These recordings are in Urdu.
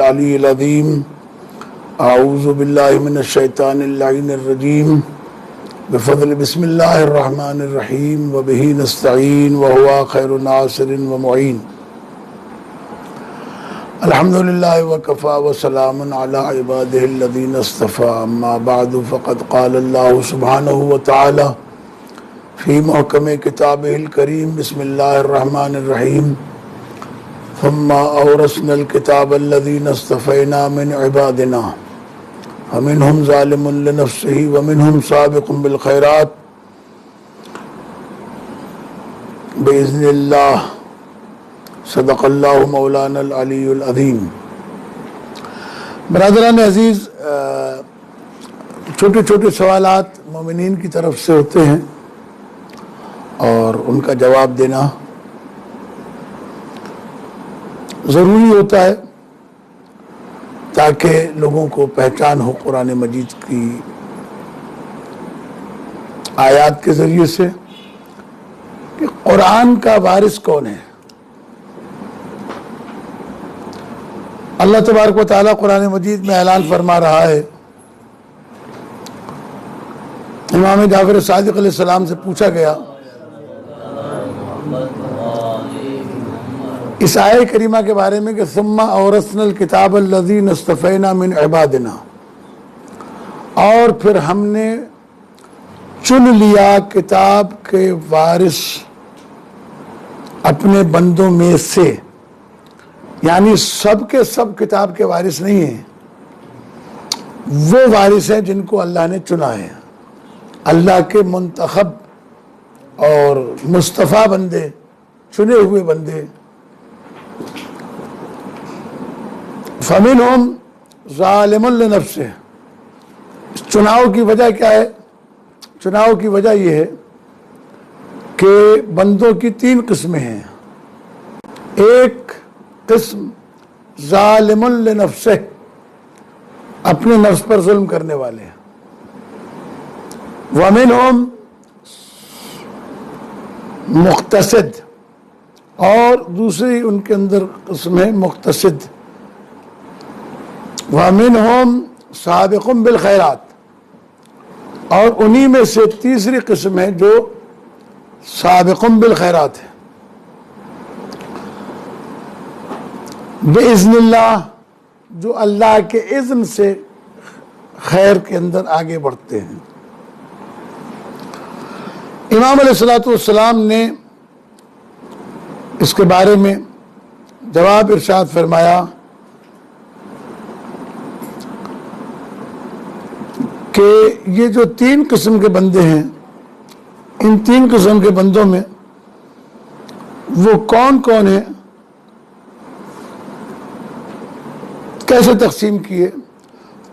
العلی العظیم اعوذ باللہ من الشیطان اللعین الرجیم بفضل بسم اللہ الرحمن الرحیم وبہ نستعین وہو خیر ناصر ومعین الحمدللہ وکفا وسلام علی عبادہ الذین اصطفى اما بعد فقد قال اللہ سبحانہ وتعالی فی محکم کتابہ الکریم بسم اللہ الرحمن الرحیم ثم اورثنا الكتاب الذين اصطفينا من عبادنا فمنهم ظالم لنفسه ومنهم سابق بالخيرات بإذن الله صدق اللہ مولانا العلی العظیم۔ برادران عزیز، چھوٹے چھوٹے سوالات مومنین کی طرف سے ہوتے ہیں اور ان کا جواب دینا ضروری ہوتا ہے تاکہ لوگوں کو پہچان ہو قرآن مجید کی آیات کے ذریعے سے کہ قرآن کا وارث کون ہے۔ اللہ تبارک و تعالیٰ قرآن مجید میں اعلان فرما رہا ہے، امام جعفر صادق علیہ السلام سے پوچھا گیا اس آیہ کریمہ کے بارے میں کہ ثم اورثنا الکتاب الذین اصطفینا من عبادنا، اور پھر ہم نے چن لیا کتاب کے وارث اپنے بندوں میں سے، یعنی سب کے سب کتاب کے وارث نہیں ہیں، وہ وارث ہیں جن کو اللہ نے چنا ہے، اللہ کے منتخب اور مصطفیٰ بندے، چنے ہوئے بندے۔ فَمِنْهُمْ ظَالِمٌ لِنَفْسِهِ، اس چناؤ کی وجہ کیا ہے؟ چناؤ کی وجہ یہ ہے کہ بندوں کی تین قسمیں ہیں۔ ایک قسم ظالم لنفسہ، اپنے نفس پر ظلم کرنے والے ہیں، وَمِنْهُمْ مقتصد، اور دوسری ان کے اندر قسم ہے مقتصد، وَمِنْهُمْ سابق بالخیرات، اور انہی میں سے تیسری قسم ہے جو سابق بالخیرات ہے، بِإِذْنِ اللہ، جو اللہ کے اذن سے خیر کے اندر آگے بڑھتے ہیں۔ امام علیہ السلام نے اس کے بارے میں جواب ارشاد فرمایا کہ یہ جو تین قسم کے بندے ہیں، ان تین قسم کے بندوں میں وہ کون کون ہیں، کیسے تقسیم کیے؟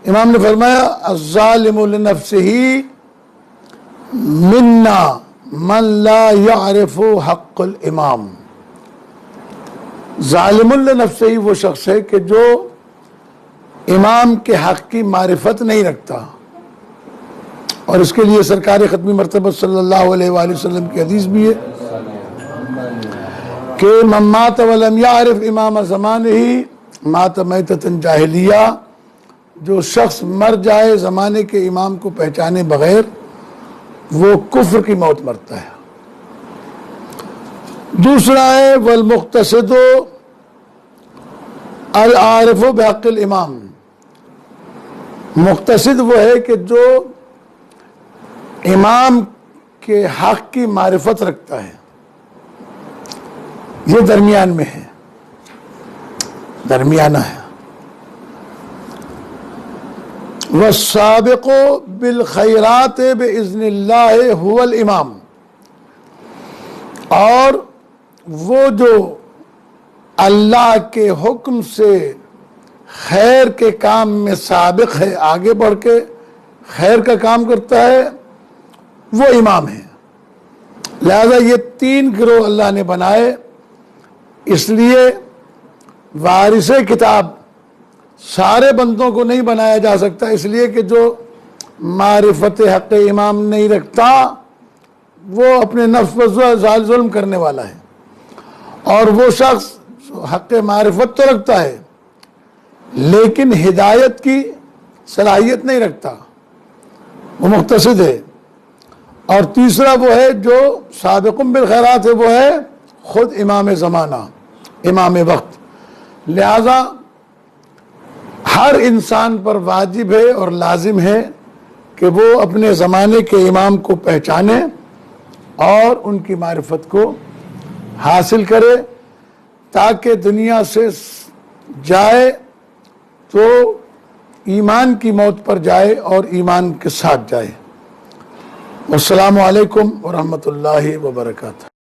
امام نے فرمایا الظالم لنفسہ منا من لا يعرف حق الامام، ظالم لنفسہ وہ شخص ہے کہ جو امام کے حق کی معرفت نہیں رکھتا، اور اس کے لیے سرکار ختمی مرتبہ صلی اللہ علیہ وآلہ وسلم کی حدیث بھی ہے کہ من مات ولم يعرف امام زمانہ مات میتۃ جاہلیہ، جو شخص مر جائے زمانے کے امام کو پہچانے بغیر وہ کفر کی موت مرتا ہے۔ دوسرا ہے والمقتصد العارف بحق الامام، مقتصد وہ ہے کہ جو امام کے حق کی معرفت رکھتا ہے، یہ درمیان میں ہے، درمیانہ ہے۔ والسابق بالخیرات بإذن اللہ هو الامام، اور وہ جو اللہ کے حکم سے خیر کے کام میں سابق ہے، آگے بڑھ کے خیر کا کام کرتا ہے، وہ امام ہے۔ لہذا یہ تین گروہ اللہ نے بنائے، اس لیے وارث کتاب سارے بندوں کو نہیں بنایا جا سکتا، اس لیے کہ جو معرفت حق امام نہیں رکھتا وہ اپنے نفس پر ظلم کرنے والا ہے، اور وہ شخص جو حق معرفت تو رکھتا ہے لیکن ہدایت کی صلاحیت نہیں رکھتا، وہ مقتصد ہے۔ اور تیسرا وہ ہے جو سابقم بالخیرات ہے، وہ ہے خود امام زمانہ، امام وقت۔ لہذا ہر انسان پر واجب ہے اور لازم ہے کہ وہ اپنے زمانے کے امام کو پہچانے اور ان کی معرفت کو حاصل کرے، تاکہ دنیا سے جائے تو ایمان کی موت پر جائے اور ایمان کے ساتھ جائے۔ والسلام علیکم ورحمۃ اللہ وبرکاتہ۔